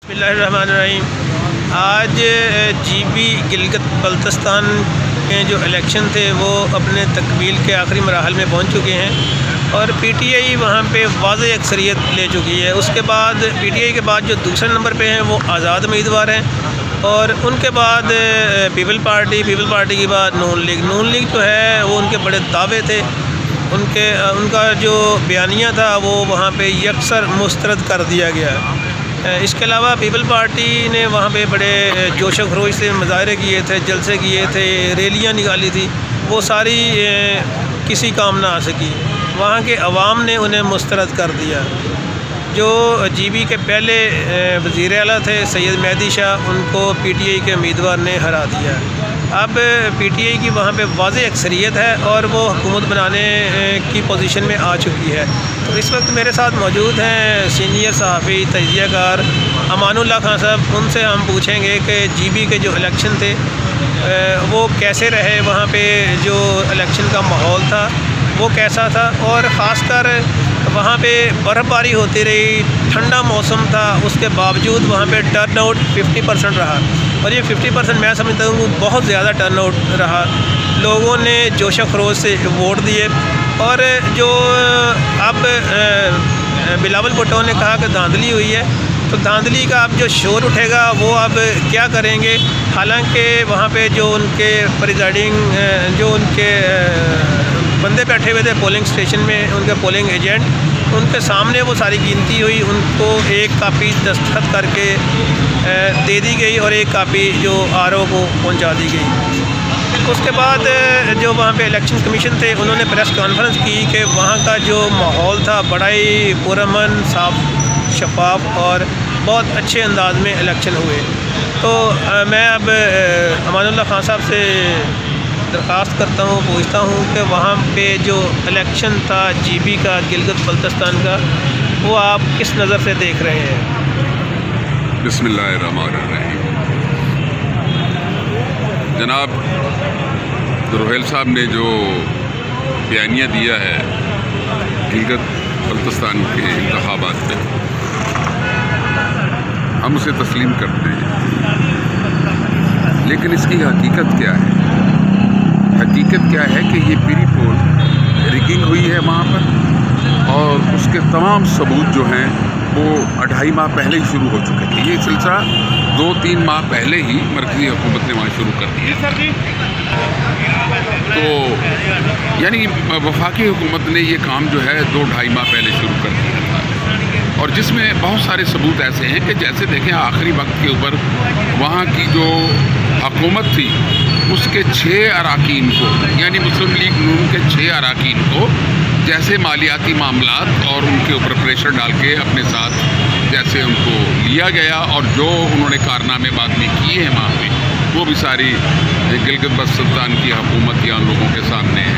बिस्मिल्लाहिर्रहमानिर्रहीम। आज GB गिलगित बल्तिस्तान में जो इलेक्शन थे वो अपने तकमील के आखिरी मराहल में पहुंच चुके हैं और PTI वहां पे वाज़ेह अक्सरियत ले चुकी है। उसके बाद PTI के बाद जो दूसरे नंबर पे हैं वो आज़ाद उम्मीदवार हैं और उनके बाद पीपल पार्टी के बाद नून लीग जो है वो उनके बड़े दावे थे। उनका जो बयानिया था वो वहाँ पे यकसर मुस्तरद कर दिया गया। इसके अलावा पीपल पार्टी ने वहाँ पे बड़े जोश व खरोश से मुजाहरे किए थे, जलसे किए थे, रैलियाँ निकाली थी, वो सारी किसी काम ना आ सकी। वहाँ के अवाम ने उन्हें मुस्तरद कर दिया। जो GB के पहले वज़ीर आला थे सैयद मेहदी शाह, उनको PTI के उम्मीदवार ने हरा दिया। अब PTI की वहाँ पे वाज़ेह अक्सरियत है और वो हुकूमत बनाने की पोजीशन में आ चुकी है। तो इस वक्त मेरे साथ मौजूद हैं सीनियर सहाफ़ी तजज़ियाकार अमानुल्लाह खान साहब। उनसे हम पूछेंगे कि GB के जो इलेक्शन थे वो कैसे रहे, वहाँ पे जो इलेक्शन का माहौल था वो कैसा था, और ख़ासकर वहाँ पे बर्फ़बारी होती रही, ठंडा मौसम था, उसके बावजूद वहाँ पे टर्नआउट 50% रहा और ये 50% मैं समझता हूँ बहुत ज़्यादा टर्नआउट रहा। लोगों ने जोश खरोश से वोट दिए और जो अब बिलावल भुट्टो ने कहा कि धांधली हुई है, तो धांधली का अब जो शोर उठेगा वो अब क्या करेंगे। हालांकि वहाँ पे जो उनके प्रिजाइडिंग जो उनके बंदे बैठे हुए थे पोलिंग स्टेशन में, उनके पोलिंग एजेंट, उनके सामने वो सारी गिनती हुई, उनको एक कापी दस्तखत करके दे दी गई और एक कापी जो RO को पहुंचा दी गई। उसके बाद जो वहाँ पे इलेक्शन कमीशन थे उन्होंने प्रेस कॉन्फ्रेंस की कि वहाँ का जो माहौल था बड़ा ही पुरअमन, साफ, शफाफ और बहुत अच्छे अंदाज में इलेक्शन हुए। तो मैं अब अमानुल्लाह खान साहब से दरख्वास्त करता हूँ, पूछता हूँ कि वहाँ पे जो इलेक्शन था GB का गिलगित बल्तिस्तान का, वो आप किस नज़र से देख रहे हैं? बिस्मिल्लाहिर्रहमानिर्रहीम। जनाब दुरुहेल साहब ने जो बयानिया दिया है गिलगित बल्तिस्तान के इंतखाबात में, हम उसे तस्लीम करते हैं, लेकिन इसकी हकीकत क्या है? हकीकत क्या है कि ये प्री पोल रिगिंग हुई है वहाँ पर और उसके तमाम सबूत जो हैं वो 2.5 माह पहले ही शुरू हो चुके थे। ये सिलसिला 2-3 माह पहले ही मरकज़ी हुकूमत ने वहाँ शुरू कर दिया। तो यानी वफाकी हुकूमत ने ये काम जो है 2-2.5 माह पहले शुरू कर दिया था, और जिसमें बहुत सारे सबूत ऐसे हैं कि जैसे देखें आखिरी वक्त के ऊपर वहाँ की जो हुकूमत थी उसके 6 अराकीन को, यानी मुस्लिम लीग नून के 6 अराकीन को जैसे मालियाती मामलात और उनके ऊपर प्रेशर डाल के अपने साथ जैसे उनको लिया गया और जो उन्होंने कारनामे बाद में किए हैं वहाँ पे, वो भी सारी गिलगित बल्तिस्तान की हुकूमत या लोगों के सामने है।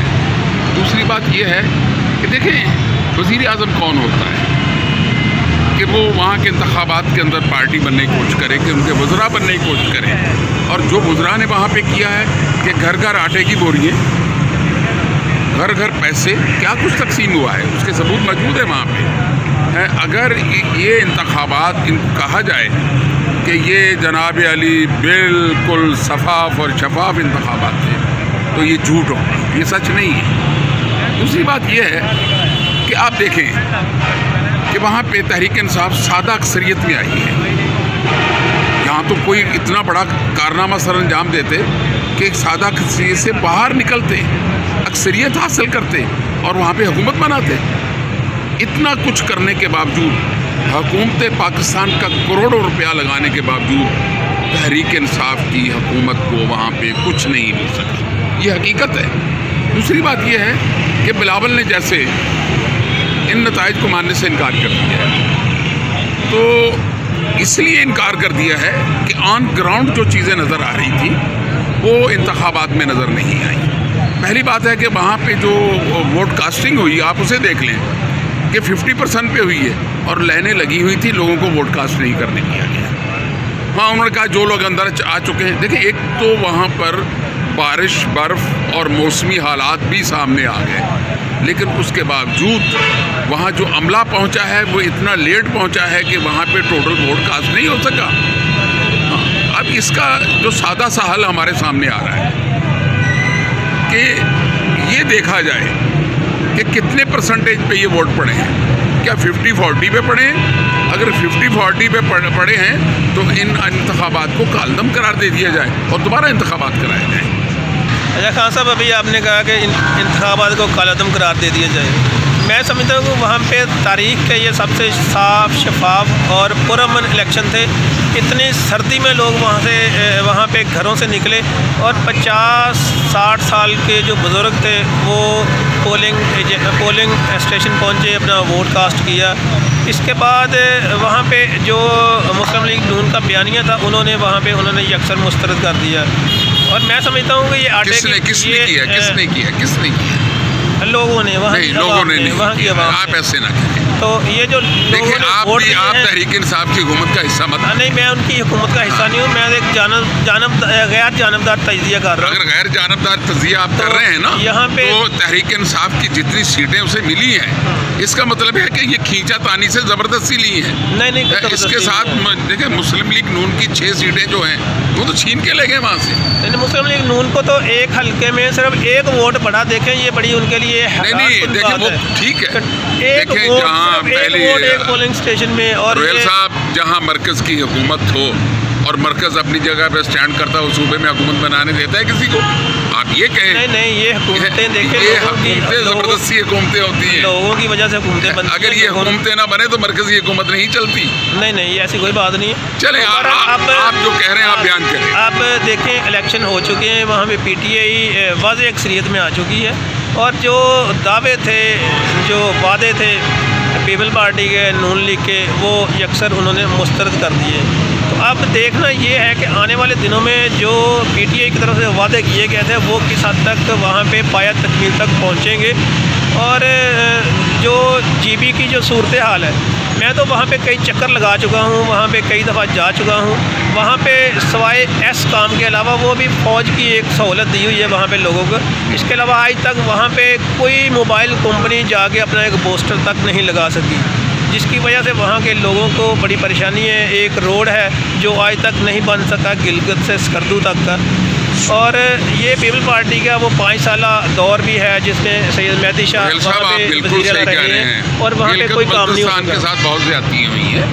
दूसरी बात यह है कि देखें वज़ीर आज़म कौन होता है कि वो वहाँ के इंतखाबात के अंदर पार्टी बनने की कोशिश करे, कि उनके वज़रा बनने की कोशिश करें, और जो वज़रा ने वहाँ पे किया है कि घर घर आटे की बोरियाँ, घर घर पैसे, क्या कुछ तकसीम हुआ है उसके सबूत मौजूद है वहाँ पे है। अगर ये इंतखाबात कहा जाए कि ये जनाब अली बिल्कुल शफाफ और शफाफ इंतखाबात थे तो ये झूठ होगा, ये सच नहीं है। दूसरी बात ये है कि आप देखें कि वहाँ पे तहरीक इंसाफ सादा अक्सरियत में आई है। यहाँ तो कोई इतना बड़ा कारनामा सर अंजाम देते कि एक सादा अक्सरियत से बाहर निकलते, अक्सरियत हासिल करते और वहाँ पे हुकूमत बनाते। इतना कुछ करने के बावजूद हुकूमत पाकिस्तान का करोड़ों रुपया लगाने के बावजूद तहरीक इंसाफ की हुकूमत को वहाँ पे कुछ नहीं मिल सका, ये हकीकत है। दूसरी बात यह है कि बिलावल ने जैसे इन नताइज को मानने से इनकार कर दिया है, तो इसलिए इनकार कर दिया है कि ऑन ग्राउंड जो चीज़ें नज़र आ रही थी वो इंतखाबात में नज़र नहीं आई। पहली बात है कि वहाँ पे जो वोट कास्टिंग हुई आप उसे देख लें कि 50% पे हुई है और लाइनें लगी हुई थी, लोगों को वोट कास्ट नहीं करने दिया गया। हाँ, उन्होंने कहा जो लोग अंदर आ चुके हैं। देखिए, एक तो वहाँ पर बारिश, बर्फ़ और मौसमी हालात भी सामने आ गए लेकिन उसके बावजूद वहाँ जो अमला पहुँचा है वो इतना लेट पहुँचा है कि वहाँ पे टोटल वोट कास्ट नहीं हो सका। अब इसका जो सादा सा हल हमारे सामने आ रहा है कि ये देखा जाए कि कितने परसेंटेज पे ये वोट पड़े हैं। क्या 50-40 पे पड़े हैं? अगर 50-40 पे पड़े हैं तो इन इंतखाबात को कालदम करार दे दिया जाए और दोबारा इंतखाबात कराए जाए। अच्छा खान साहब, अभी आपने कहा कि इंतखाबात को कालदम करार दे दिया जाए। मैं समझता हूँ कि वहाँ पे तारीख के ये सबसे साफ शफाफ और पुरअमन इलेक्शन थे। इतनी सर्दी में लोग वहाँ पे घरों से निकले और 50-60 साल के जो बुज़ुर्ग थे वो पोलिंग स्टेशन पहुँचे, अपना वोट कास्ट किया। इसके बाद वहाँ पे जो मुस्लिम लीग नून का बयानिया था उन्होंने अक्सर मुस्तरद कर दिया। और मैं समझता हूँ कि ये किसने किया लोगों ने वहाँ की आवाम आप ऐसे ना करें। तो ये जो देखिए आप तहरीक इंसाफ की हुकूमत का हिस्सा मत। नहीं, मैं उनकी हुकूमत का हिस्सा नहीं हूँ। मैं एक गैर जानबदार तजिया कर रहा हूँ। अगर गैर जानबदार तजिया आप कर रहे हैं ना यहाँ पे तो तहरीक इंसाफ की जितनी सीटें उसे मिली हैं इसका मतलब है कि ये खींचातानी से ज़बरदस्ती ली है। नहीं, इसके साथ देखिए मुस्लिम लीग नून की 6 सीटें जो हैं वो तो छीन के ले गए वहाँ से। मुस्लिम लीग नून को तो एक हल्के में सिर्फ एक वोट बढ़ा। देखें ये बड़ी उनके लिए नहीं देखिए वो ठीक है। देखें जहाँ पहले एक पोलिंग स्टेशन में और रोयल साहब जहाँ मरकज़ की हुकूमत हो और मरकज़ अपनी जगह पे स्टैंड करता है, उस सूबे में हुकूमत बनाने देता है किसी को? आप ये कहें नहीं ये हुकूमतें देखें, ये हुकूमतें ज़बरदस्ती हुकूमतें होती हैं, लोगों की वजह से हुकूमतें बनती हैं। अगर ये हुकूमतें ना बने तो मरकज़ी हुकूमत नहीं चलती। नहीं ऐसी कोई बात नहीं है। चले आप जो कह रहे हैं आप बयान करें। आप देखें इलेक्शन हो चुके हैं, वहाँ पे PTI वाज़ेह अक्सरियत में आ चुकी है और जो दावे थे, जो वादे थे पीपल पार्टी के, नून लीग के, वो अक्सर उन्होंने मुस्तरद कर दिए। तो अब देखना ये है कि आने वाले दिनों में जो PTI की तरफ से वादे किए गए थे वो किस हद तक वहाँ पे पाया तकमील तक पहुँचेंगे। और जो GB की जो सूरत हाल है, मैं तो वहाँ पे कई चक्कर लगा चुका हूँ, वहाँ पे कई दफ़ा जा चुका हूँ। वहाँ पे सवाए S काम के अलावा वो भी फ़ौज की एक सहूलत दी हुई है वहाँ पे लोगों को। इसके अलावा आज तक वहाँ पे कोई मोबाइल कंपनी जाके अपना एक पोस्टर तक नहीं लगा सकी, जिसकी वजह से वहाँ के लोगों को बड़ी परेशानी है। एक रोड है जो आज तक नहीं बन सका गिलगित से स्कर्दू तक का। और ये पीपल पार्टी का वो 5 साल दौर भी है जिसमें सैयद मेहदी शाह रहे हैं और वहाँ पे कोई काम नहीं के साथ बहुत ज़्यादती हुई है,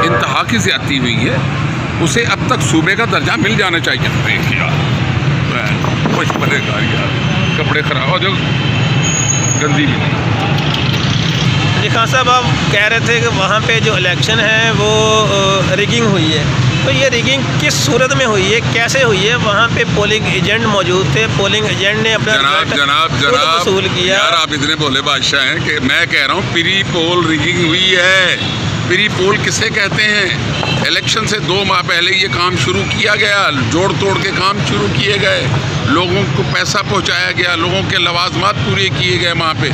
इंतहा की ज़्यादती हुई है। उसे अब तक सूबे का दर्जा मिल जाना चाहिए। कपड़े खराब हो जो गंदी भी जी। खान साहब आप कह रहे थे कि वहाँ पे जो इलेक्शन है वो रिगिंग हुई है, तो ये रिगिंग किस सूरत में हुई है, कैसे हुई है? वहाँ पे पोलिंग एजेंट मौजूद थे, पोलिंग एजेंट ने अपना जनाब वसूल किया। यार आप इतने भोले बादशाह हैं कि मैं कह रहा हूँ प्री पोल रिगिंग हुई है। प्री पोल किसे कहते हैं? इलेक्शन से 2 माह पहले ये काम शुरू किया गया, जोड़ तोड़ के काम शुरू किए गए, लोगों को पैसा पहुँचाया गया, लोगों के लवाजमात पूरे किए गए। वहाँ पे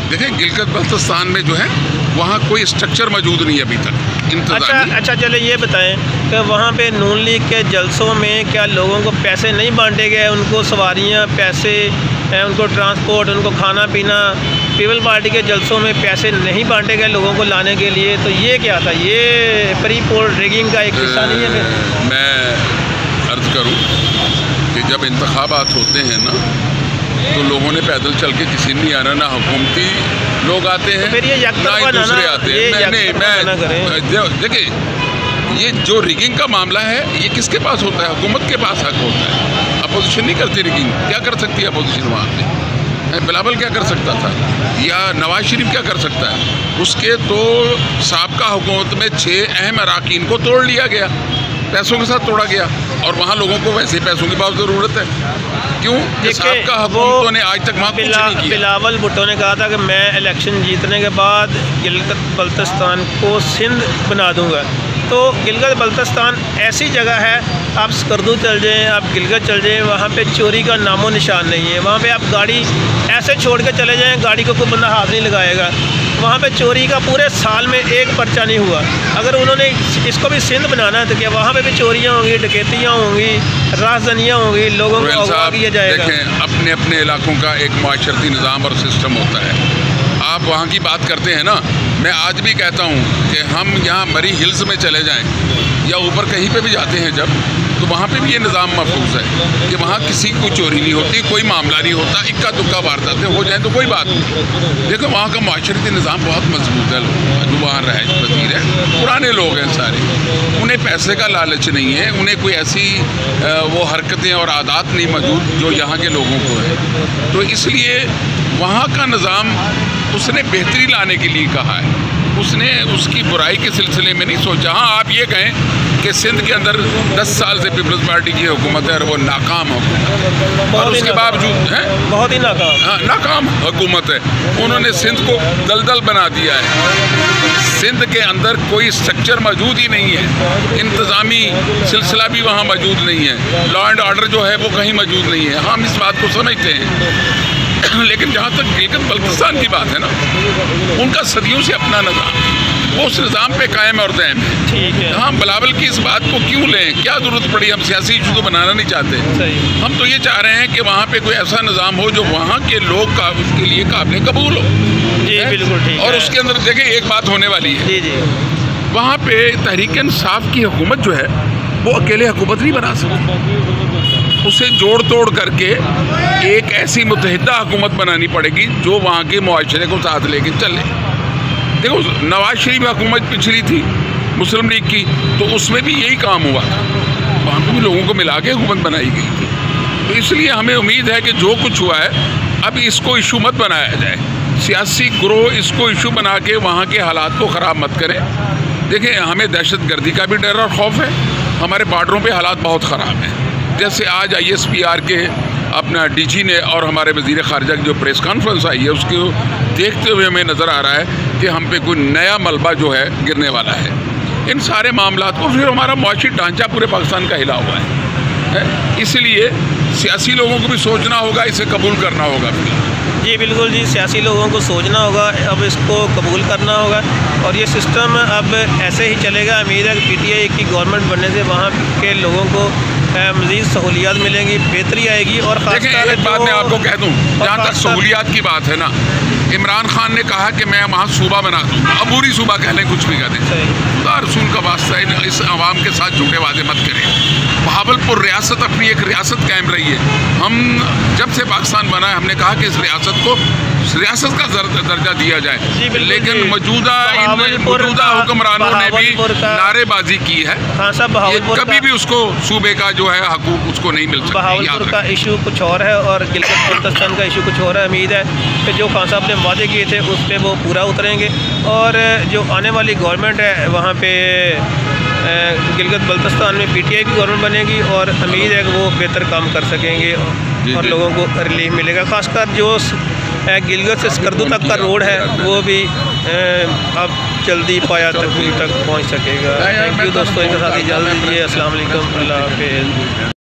देखें गिलगित बल्तिस्तान में जो है वहाँ कोई स्ट्रक्चर मौजूद नहीं है अभी तक। अच्छा चले ये बताएं कि वहाँ पे नून लीग के जलसों में क्या लोगों को पैसे नहीं बांटे गए? उनको सवारियाँ, पैसे, उनको ट्रांसपोर्ट, उनको खाना पीना, पीपल पार्टी के जलसों में पैसे नहीं बांटे गए लोगों को लाने के लिए? तो ये क्या था? ये प्री पोल रिगिंग का एक हिस्सा नहीं है? मैं अर्ज़ करूँ कि जब इंतखाबात होते हैं ना तो लोगों ने पैदल चल के किसी नहीं आना, ना हुकूमती लोग आते हैं, फिर ये ना ही दूसरे आते हैं। देखिए ये जो रिगिंग का मामला है ये किसके पास होता है? हुकूमत के पास हक होता है। अपोजिशन नहीं करती रिगिंग। क्या कर सकती है अपोजिशन वहाँ पे? बिलावल क्या कर सकता था या नवाज शरीफ क्या कर सकता है? उसके तो साबका हुकूमत में 6 अहम अराकीन को तोड़ लिया गया, पैसों के साथ तोड़ा गया और वहाँ लोगों को वैसे पैसों की बहुत ज़रूरत है। क्यों? साबका हुकूमतों ने आज तक वहाँ कुछ नहीं किया। बिलावल भुट्टो ने कहा था कि मैं इलेक्शन जीतने के बाद गिलगित बल्तिस्तान को सिंध बना दूँगा। तो गिलगित बल्तिस्तान ऐसी जगह है, आप स्कर्दू चल जाएँ, आप गिलगित चल जाएँ, वहाँ पे चोरी का नामो निशान नहीं है। वहाँ पे आप गाड़ी ऐसे छोड़ के चले जाएँ, गाड़ी को कोई बंदा हाथ नहीं लगाएगा। वहाँ पे चोरी का पूरे साल में एक पर्चा नहीं हुआ। अगर उन्होंने इसको भी सिंध बनाना है तो क्या वहाँ पे भी चोरियाँ होंगी, डकैतियाँ होंगी, राजधानियाँ होंगी, लोगों को अगवा किया जाएगा? देखें अपने अपने अपने इलाकों का एक माशरती निज़ाम और सिस्टम होता है। आप वहाँ की बात करते हैं ना, मैं आज भी कहता हूँ कि हम यहाँ मरी हिल्स में चले जाएं या ऊपर कहीं पे भी जाते हैं जब, तो वहाँ पे भी ये निज़ाम महफूज है कि वहाँ किसी को चोरी नहीं होती, कोई मामला नहीं होता, इक्का दुक्का वारदातें हो जाए तो कोई बात नहीं। देखो वहाँ का माशरती निज़ाम बहुत मजबूत है। जो वहाँ रहायश पजीर है, पुराने लोग हैं सारे, उन्हें पैसे का लालच नहीं है, उन्हें कोई ऐसी वो हरकतें और आदात नहीं मौजूद जो यहाँ के लोगों को है। तो इसलिए वहाँ का निज़ाम उसने बेहतरी लाने के लिए कहा है, उसने उसकी बुराई के सिलसिले में नहीं सोचा। हाँ, आप ये कहें कि सिंध के अंदर 10 साल से पीपल्स पार्टी की हुकूमत है और वो नाकाम हुकूमत है, और उसके बावजूद है बहुत ही नाकाम, हाँ नाकाम हुकूमत है। उन्होंने सिंध को दलदल बना दिया है। सिंध के अंदर कोई स्ट्रक्चर मौजूद ही नहीं है, इंतज़ामी सिलसिला भी वहाँ मौजूद नहीं है, लॉ एंड ऑर्डर जो है वो कहीं मौजूद नहीं है। हम इस बात को समझते हैं, लेकिन जहाँ तक गिलगित बल्तिस्तान की बात है ना, उनका सदियों से अपना निज़ाम, वो उस निज़ाम पे कायम और दायम है। ठीक है, हम बिलावल की इस बात को क्यों लें, क्या ज़रूरत पड़ी? हम सियासी इशू तो बनाना नहीं चाहते। सही। हम तो ये चाह रहे हैं कि वहाँ पे कोई ऐसा निज़ाम हो जो वहाँ के लोग का उसके लिए काबिल कबूल हो। जी बिल्कुल ठीक और है। उसके अंदर देखें एक बात होने वाली है, जी जी, वहाँ पे तहरीक इंसाफ की हुकूमत जो है वो अकेले हुकूमत नहीं बना सकती, उसे जोड़ तोड़ करके एक ऐसी मुत्तहिदा हुकूमत बनानी पड़ेगी जो वहाँ के मुआशरे को साथ लेके चले। देखो नवाज शरीफ हुकूमत पिछली थी मुस्लिम लीग की, तो उसमें भी यही काम हुआ था, वहाँ पे भी लोगों को मिला के हुकूमत बनाई गई थी। तो इसलिए हमें उम्मीद है कि जो कुछ हुआ है अब इसको इशू मत बनाया जाए, सियासी ग्रोह इसको इशू बना के वहाँ के हालात को ख़राब मत करें। देखें हमें दहशत गर्दी का भी डर और खौफ है, हमारे बॉर्डरों पे हालात बहुत ख़राब हैं। जैसे आज ISPR के अपना DG ने और हमारे वज़ीर ख़ारिजा की जो प्रेस कॉन्फ्रेंस आई है उसको देखते हुए हमें नज़र आ रहा है कि हम पे कोई नया मलबा जो है गिरने वाला है। इन सारे मामलात को फिर हमारा मुआशी ढांचा पूरे पाकिस्तान का हिला हुआ है, इसलिए सियासी लोगों को भी सोचना होगा, इसे कबूल करना होगा। जी बिल्कुल जी, सियासी लोगों को सोचना होगा, अब इसको कबूल करना होगा और ये सिस्टम अब ऐसे ही चलेगा। उम्मीद है कि PTI की गवर्नमेंट बनने से वहाँ के लोगों को मज़ीद सहूलियात मिलेंगी, बेहतरी आएगी। और ख़ासकर एक बात मैं आपको कह दूँ, जहाँ तक सहूलियात की बात है ना, इमरान खान ने कहा कि मैं वहाँ सूबा बना दूँगा, अबूरी सूबा कह लें, कुछ भी कह दें, खुदा रसूल का वास्ता इस आवाम के साथ झूठे वादे मत करें। बहावलपुर रियासत अपनी एक रियासत कायम रही है। हम जब से पाकिस्तान बना है हमने कहा कि इस रियासत को रियासत का दर्जा दिया जाए, लेकिन मौजूदा हुक्मरानों ने भी नारेबाजी की है, कभी भी उसको सूबे का जो है हकूक उसको नहीं मिल सकता। बहावलपुर का इशू कुछ और है और गिलगित बल्तिस्तान का इशू कुछ और है। उम्मीद है कि जो खान साहब ने वादे किए थे उस पर वो पूरा उतरेंगे और जो आने वाली गवर्नमेंट है वहाँ पे गिलगित बल्तिस्तान में PTI की गवर्नमेंट बनेगी और उम्मीद है कि वो बेहतर काम कर सकेंगे और लोगों को रिलीफ मिलेगा। खासकर जो गिलगित से स्कर्दू तक का रोड है वो भी अब जल्दी पाया तक पहुँच सकेगा। थैंक यू दोस्तों, इनके साथ इजाज़त दीजिए। अस्सलाम वालेकुम, अल्लाह हाफ़िज़।